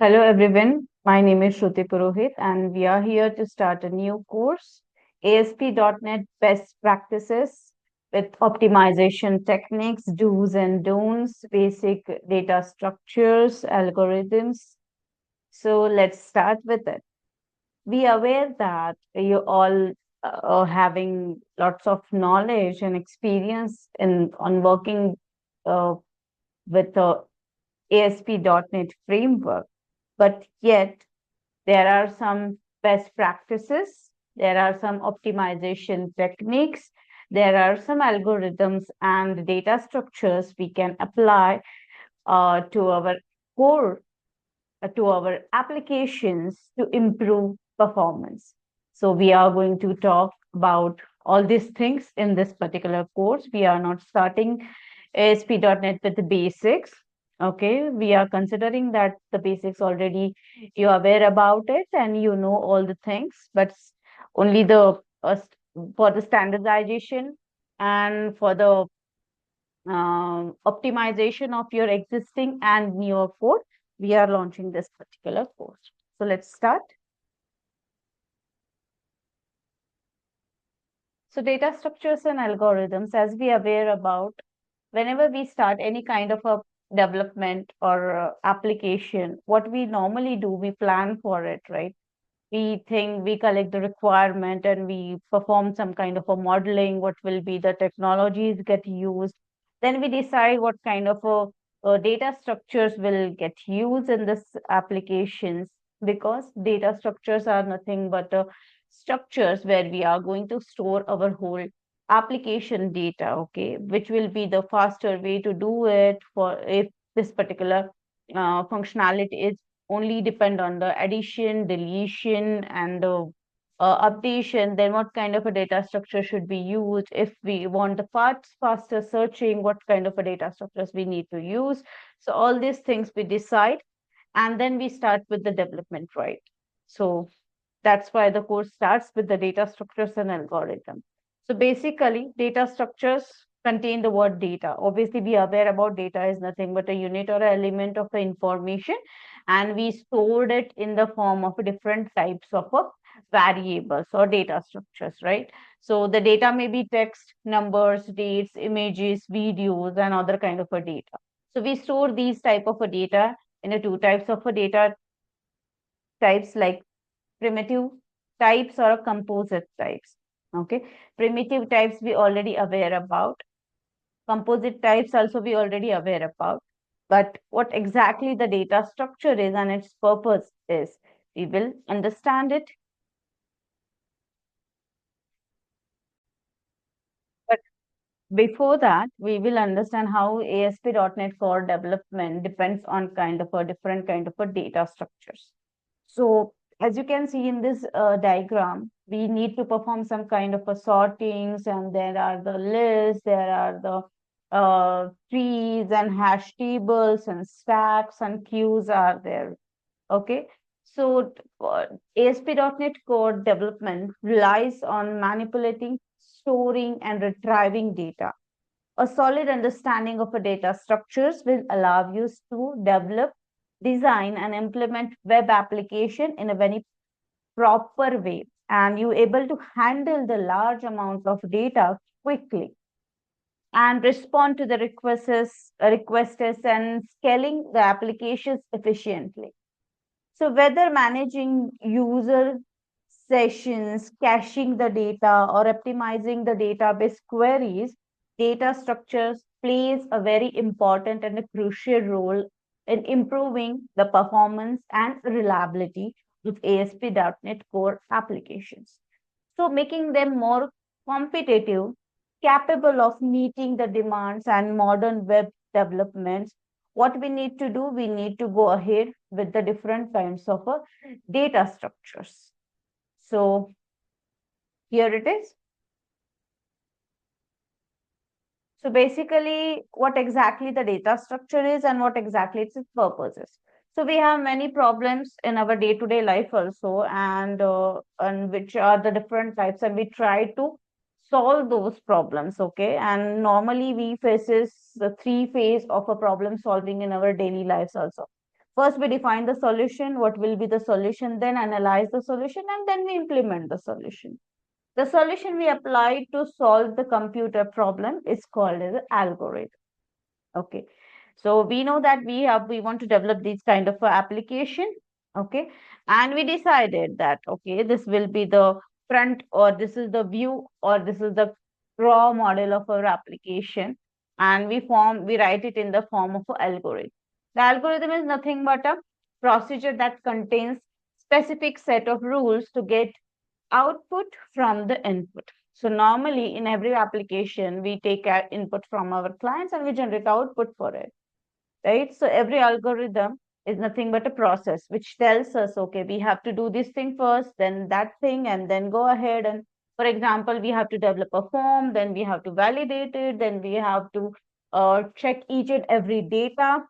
Hello everyone, my name is Shruti Purohit and we are here to start a new course, ASP.NET Best Practices with optimization techniques, do's and don'ts, basic data structures, algorithms. So let's start with it. Be aware that you all are having lots of knowledge and experience in on working uh, with the ASP.NET framework, but yet there are some best practices, there are some optimization techniques, there are some algorithms and data structures we can apply to our core, to our applications to improve performance. So, we are going to talk about all these things in this particular course. We are not starting ASP.NET with the basics. Okay, we are considering that the basics already you are aware about it and you know all the things, but only the for the standardization and for the optimization of your existing and newer code, we are launching this particular course. So let's start. So data structures and algorithms, as we are aware about, whenever we start any kind of a development or application, what we normally do, we plan for it, right? We think we collect the requirement and we perform some kind of a modeling, what will be the technologies get used. Then we decide what kind of data structures will get used in this applications, because data structures are nothing but structures where we are going to store our whole application data, okay, which will be the faster way to do it for if this particular functionality is only depend on the addition, deletion, and the updation, then what kind of a data structure should be used? If we want the faster searching, what kind of a data structures we need to use? So all these things we decide, and then we start with the development, right? So that's why the course starts with the data structures and algorithm. So basically, data structures contain the word data. Obviously, we are aware about data is nothing but a unit or an element of the information, and we stored it in the form of different types of variables or data structures, right? So the data may be text, numbers, dates, images, videos, and other kind of a data. So we store these type of a data in a two types of a data types, like primitive types or composite types. Okay, primitive types we already aware about. Composite types also we already aware about. But what exactly the data structure is and its purpose is, we will understand it. But before that, we will understand how ASP.NET Core development depends on kind of a different kind of a data structures. So as you can see in this diagram, we need to perform some kind of a sortings, and there are the lists, there are the trees and hash tables and stacks and queues are there. Okay. So ASP.NET Core development relies on manipulating, storing, and retrieving data. A solid understanding of a data structures will allow you to develop, design, and implement web application in a very proper way. And you able to handle the large amount of data quickly and respond to the requests and scaling the applications efficiently. So whether managing user sessions, caching the data, or optimizing the database queries, data structures plays a very important and a crucial role in improving the performance and reliability of ASP.NET Core applications. So making them more competitive, capable of meeting the demands and modern web developments, what we need to do, we need to go ahead with the different kinds of data structures. So here it is. So basically, what exactly the data structure is and what exactly its purpose is. So we have many problems in our day-to-day life also, and which are the different types, and we try to solve those problems. Okay, and normally we faces the three phase of a problem solving in our daily lives also. First, we define the solution, what will be the solution, then analyze the solution, and then we implement the solution. The solution we apply to solve the computer problem is called as an algorithm. Okay. So we know that we want to develop these kind of application. Okay. And we decided that, okay, this will be the front, or this is the view, or this is the raw model of our application. And we write it in the form of an algorithm. The algorithm is nothing but a procedure that contains specific set of rules to get output from the input. So normally in every application, we take our input from our clients and we generate output for it, right? So every algorithm is nothing but a process which tells us, okay, we have to do this thing first, then that thing, and then go ahead. And for example, we have to develop a form, then we have to validate it, then we have to check each and every data,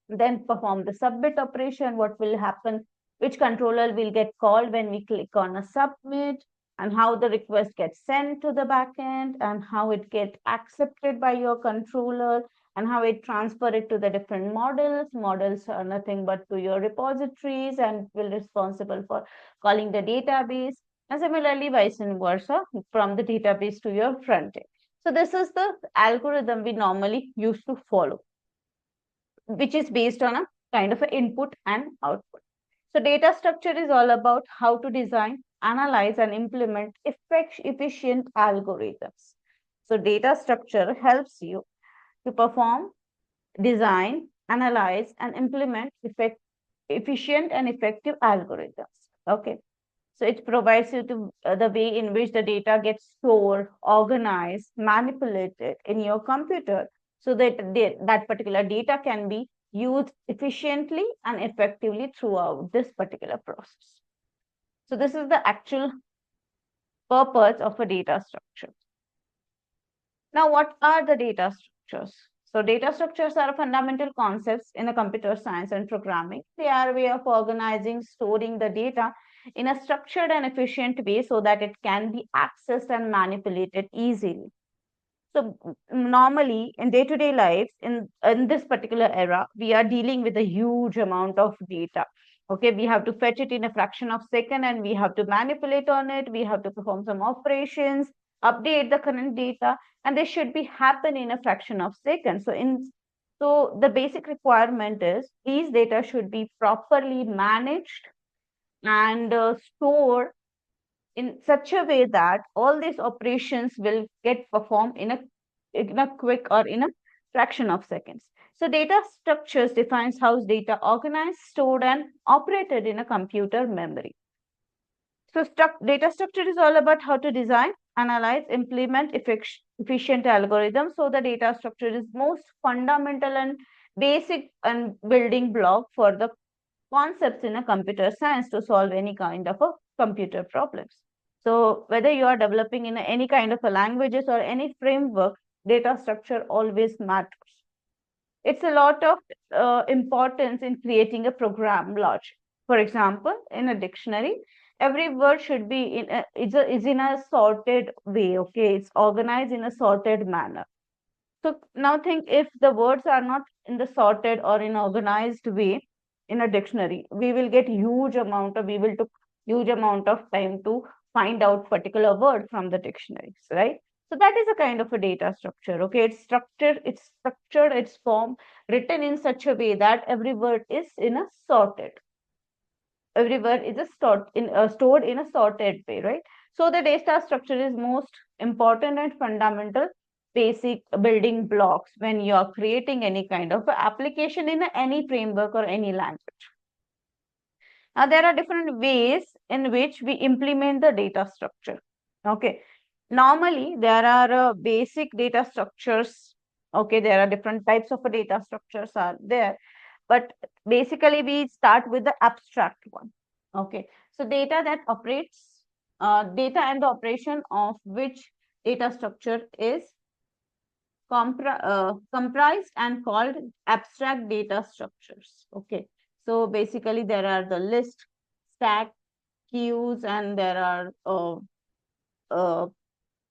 then perform the submit operation. What will happen, which controller will get called when we click on a submit, and how the request gets sent to the backend, and how it gets accepted by your controller, and how it transfer it to the different models. Models are nothing but to your repositories and will responsible for calling the database, and similarly vice versa from the database to your front end. So this is the algorithm we normally used to follow, which is based on a kind of an input and output. So data structure is all about how to design, analyze, and implement efficient algorithms. So data structure helps you to perform, design, analyze, and implement efficient and effective algorithms. Okay. So it provides you to the way in which the data gets stored, organized, manipulated in your computer, so that that particular data can be used efficiently and effectively throughout this particular process. So this is the actual purpose of a data structure. Now, what are the data structures? So data structures are fundamental concepts in a computer science and programming. They are a way of organizing, storing the data in a structured and efficient way so that it can be accessed and manipulated easily. So normally in day-to-day life, in this particular era, we are dealing with a huge amount of data. Okay, we have to fetch it in a fraction of second, and we have to manipulate on it. We have to perform some operations, update the current data, and they should be happen in a fraction of second. So the basic requirement is these data should be properly managed and stored in such a way that all these operations will get performed in a quick or in a fraction of seconds. So data structures defines how data organized, stored, and operated in a computer memory. So data structure is all about how to design, analyze, implement efficient algorithms. So the data structure is most fundamental and basic and building block for the concepts in a computer science to solve any kind of a computer problems. So whether you are developing in any kind of a languages or any framework, data structure always matters. It's a lot of importance in creating a program logic. For example, in a dictionary, every word should be is in a sorted way. Okay, it's organized in a sorted manner. So now think, if the words are not in the sorted or in organized way in a dictionary, we will get we will took huge amount of time to find out particular word from the dictionaries, right? So that is a kind of a data structure. Okay, it's structured, its form, written in such a way that every word is in a sorted. Every word is stored in a sorted way, right? So the data structure is most important and fundamental basic building blocks when you are creating any kind of application in any framework or any language. Now, there are different ways in which we implement the data structure. Okay. Normally, there are basic data structures. Okay, there are different types of data structures are there. But basically, we start with the abstract one. Okay. So data that operates, data and the operation of which data structure is comprised and called abstract data structures. Okay. So basically, there are the list, stack, queues, and there are uh,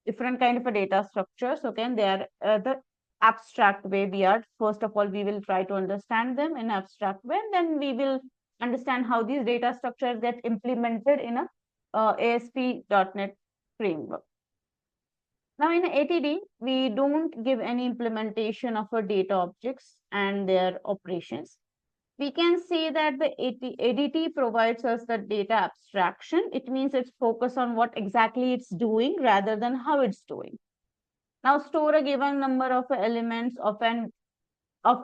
different kind of a data structures. Okay, and they are the abstract way. We are, first of all, we will try to understand them in abstract way, and then we will understand how these data structures get implemented in a ASP.NET framework. Now in ATD, we don't give any implementation of our data objects and their operations. We can say that the ADT provides us the data abstraction. It means it's focused on what exactly it's doing rather than how it's doing. Now store a given number of elements of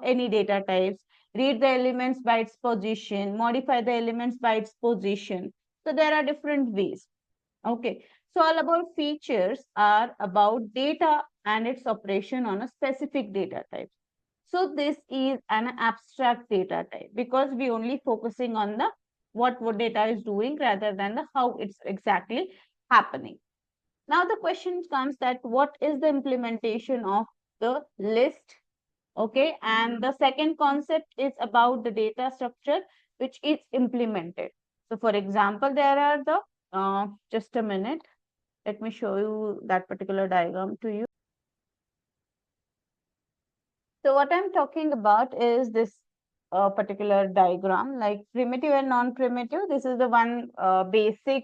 any data types, read the elements by its position, modify the elements by its position. So there are different ways. Okay. So all about features are about data and its operation on a specific data type. So this is an abstract data type because we only focusing on the what data is doing rather than the how it's exactly happening. Now the question comes that what is the implementation of the list? Okay, and the second concept is about the data structure which is implemented. So for example, there are the just a minute. Let me show you that particular diagram to you. So what I'm talking about is this particular diagram, like primitive and non-primitive. This is the one basic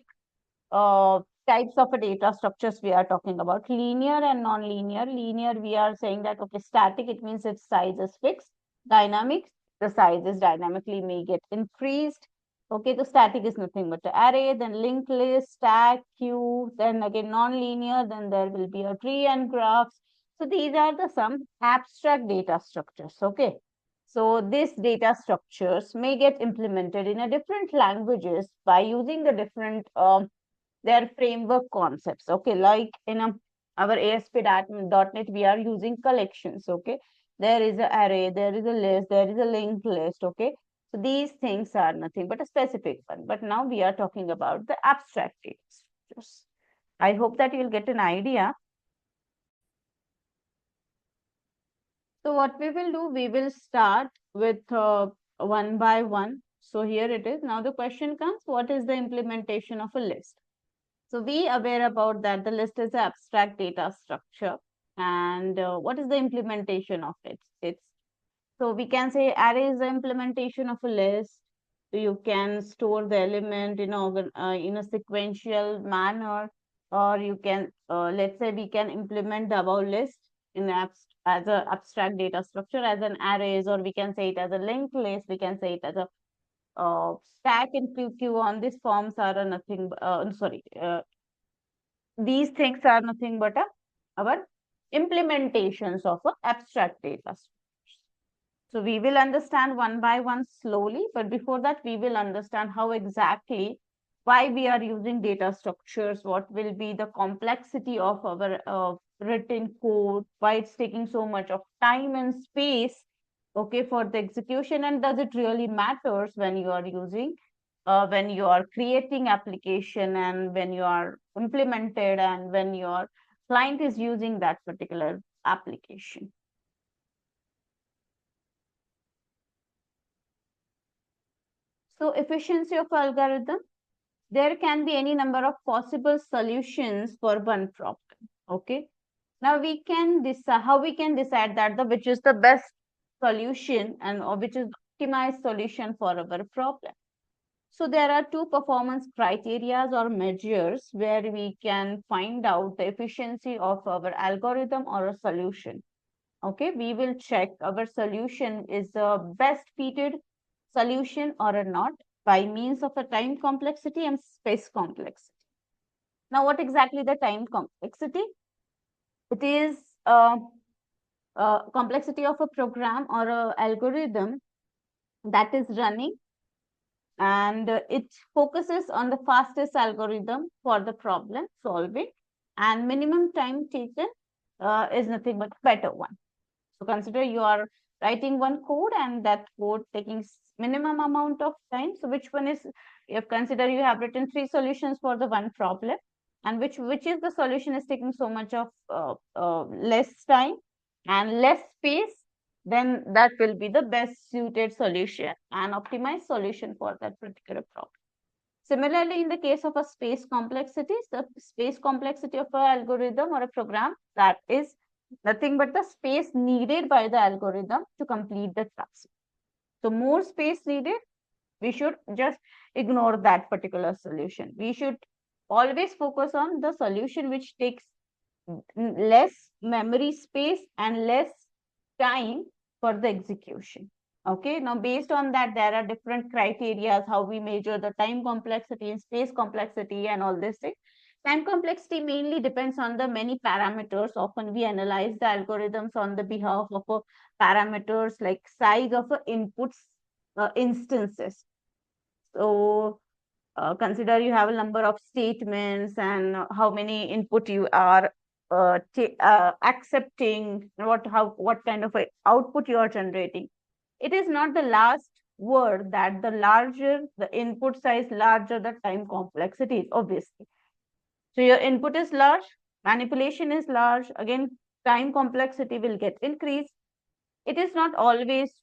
types of a data structures we are talking about. Linear and non-linear. Linear, we are saying that, okay, static, it means its size is fixed. Dynamic, the size is dynamically may get increased. Okay, the static is nothing but the array, then linked list, stack, queue, then again non-linear, then there will be a tree and graphs. So these are the some abstract data structures, okay? So these data structures may get implemented in a different languages by using the different their framework concepts. Okay, like in our ASP.NET, we are using collections. Okay, there is an array, there is a list, there is a linked list. Okay, so these things are nothing but a specific one. But now we are talking about the abstract data structures. I hope that you will get an idea. So what we will do, we will start with one by one. So here it is. Now the question comes, what is the implementation of a list? So we aware about that the list is an abstract data structure, and what is the implementation of it? It's so we can say array is the implementation of a list. You can store the element in a sequential manner, or you can let's say we can implement the above list in as a abstract data structure as an arrays, or we can say it as a linked list. We can say it as a stack and queue on these forms are a nothing. Sorry, these things are nothing but our implementations of abstract data structures. So we will understand one by one slowly, but before that we will understand how exactly why we are using data structures, what will be the complexity of our written code, why it's taking so much of time and space, okay, for the execution, and does it really matters when you are using when you are creating application and when you are implemented and when your client is using that particular application. So efficiency of algorithm, there can be any number of possible solutions for one problem. Okay. Now we can decide how we can decide that the which is the best solution and or which is optimized solution for our problem. So there are two performance criteria or measures where we can find out the efficiency of our algorithm or a solution. Okay, we will check our solution is the best fitted solution or not by means of a time complexity and space complexity. Now, what exactly the time complexity? It is complexity of a program or a algorithm that is running, and it focuses on the fastest algorithm for the problem solving, and minimum time taken is nothing but better one. So consider you are writing one code and that code taking minimum amount of time. So which one is, if consider you have written 3 solutions for the one problem, and which is the solution is taking so much of less time and less space, then that will be the best suited solution and optimized solution for that particular problem. Similarly, in the case of a space complexity, the space complexity of an algorithm or a program that is nothing but the space needed by the algorithm to complete the task. So more space needed, we should just ignore that particular solution. We should always focus on the solution which takes less memory space and less time for the execution. Okay, now based on that, there are different criteria how we measure the time complexity and space complexity and all this thing. Time complexity mainly depends on the many parameters. Often we analyze the algorithms on the behalf of parameters like size of inputs instances. So consider you have a number of statements and how many input you are accepting, what kind of a output you are generating. It is not the last word that the larger the input size, larger the time complexity is, obviously. So your input is large, manipulation is large, again, time complexity will get increased. It is not always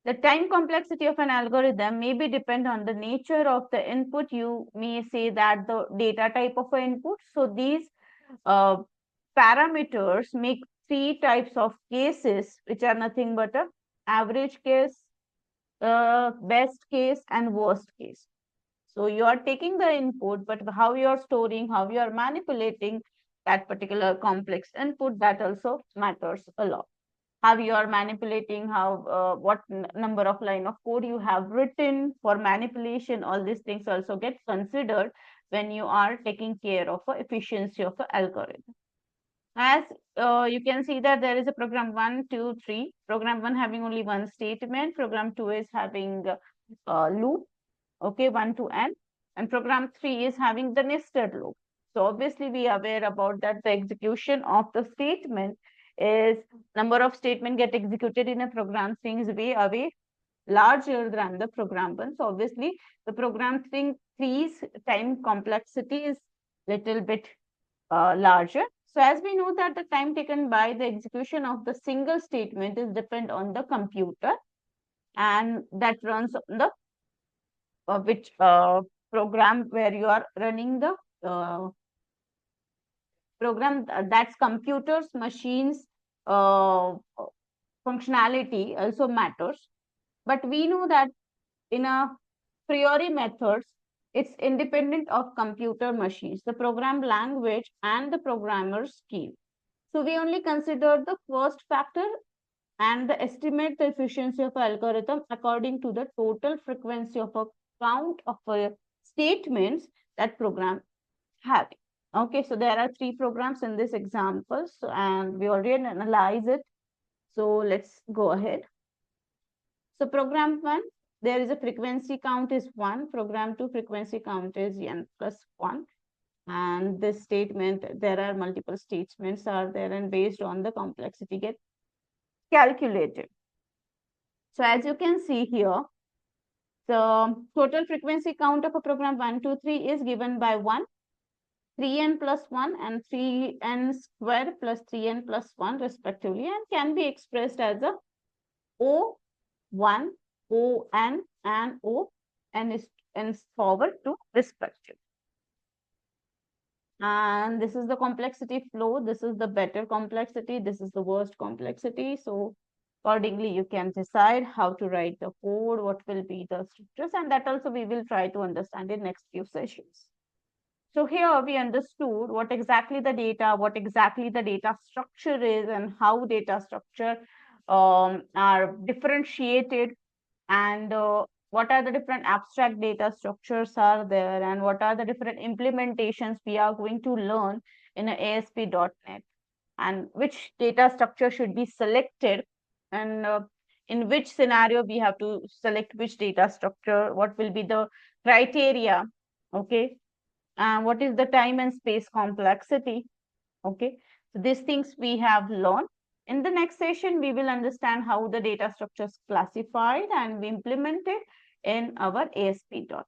the time complexity of an algorithm maybe depend on the nature of the input. You may say that the data type of an input. So these uh, parameters make three types of cases, which are nothing but a average case, best case, and worst case. So you are taking the input, but how you are storing, how you are manipulating that particular complex input, that also matters a lot. How you are manipulating, how what number of line of code you have written for manipulation, all these things also get considered when you are taking care of efficiency of the algorithm. As you can see that there is a program 1, 2, 3. Program 1 having only one statement. Program 2 is having loop, okay, 1 to n. And program 3 is having the nested loop. So obviously we are aware about that the execution of the statement is number of statement get executed in a program things way away larger than the program 1. So obviously the program 3's time complexity is little bit larger. So as we know that the time taken by the execution of the single statement is depend on the computer, and that runs on the which program where you are running the program, that's computers, machines, functionality also matters. But we know that in a priori methods, it's independent of computer machines, the program language and the programmer scheme. So we only consider the first factor and the estimate the efficiency of algorithm according to the total frequency of a count of statements that program having. Okay, so there are three programs in this example, so, and we already analyze it. So let's go ahead. So program 1, there is a frequency count is 1. Program 2, frequency count is n plus 1. And this statement, there are multiple statements are there, and based on the complexity get calculated. So as you can see here, the total frequency count of a program 1, 2, 3 is given by 1, 3n plus 1 and 3n square plus 3n plus 1 respectively, and can be expressed as a O1, ON, and ON is forward to respective. And this is the complexity flow. This is the better complexity. This is the worst complexity. So accordingly, you can decide how to write the code, what will be the structures, and that also we will try to understand in next few sessions. So here we understood what exactly the data structure is, and how data structure are differentiated, and what are the different abstract data structures are there, and what are the different implementations we are going to learn in ASP.NET, and which data structure should be selected, and in which scenario we have to select which data structure, what will be the criteria, okay, and what is the time and space complexity, okay. So these things we have learned. In the next session, we will understand how the data structure is classified and we implement it in our ASP.NET.